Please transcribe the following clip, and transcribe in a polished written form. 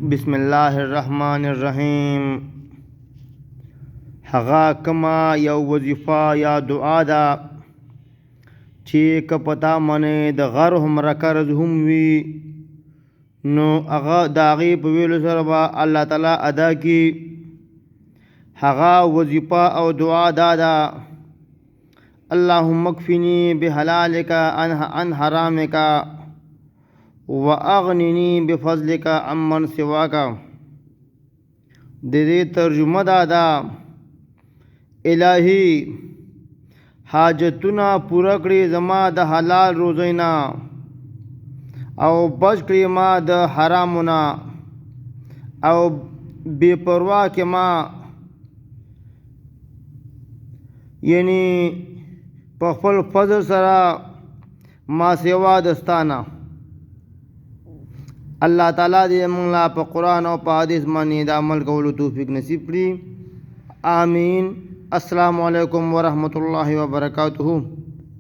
بسم الله الرحمن الرحیم. هغه کما یو وظیفه یا دعا ده چې که پتا منې د غر هم رکرز هم وي نو هغه د هغې په ویلو سره به الله تعالی ادا کی. هغه وظیفه او دعا دا ده: اللهم اکفنی بحلالک عن حرامک واغننی بفضلک عمن سواک. د دې ترجمه دا ده: الهی حاجتونه پوره کړي زما د حلال روزینا او بچ کړي ما د حرامونه او بے پروا کې ما یعنی په خپل فضل سره ما سوا دستانه. الله تعالی دې موږ لا په قرآن او په حدیث باندې د عمل کولو توفیق نصیب کړي. آمین. السلام علیکم ورحمۃ اللہ وبرکاتہ.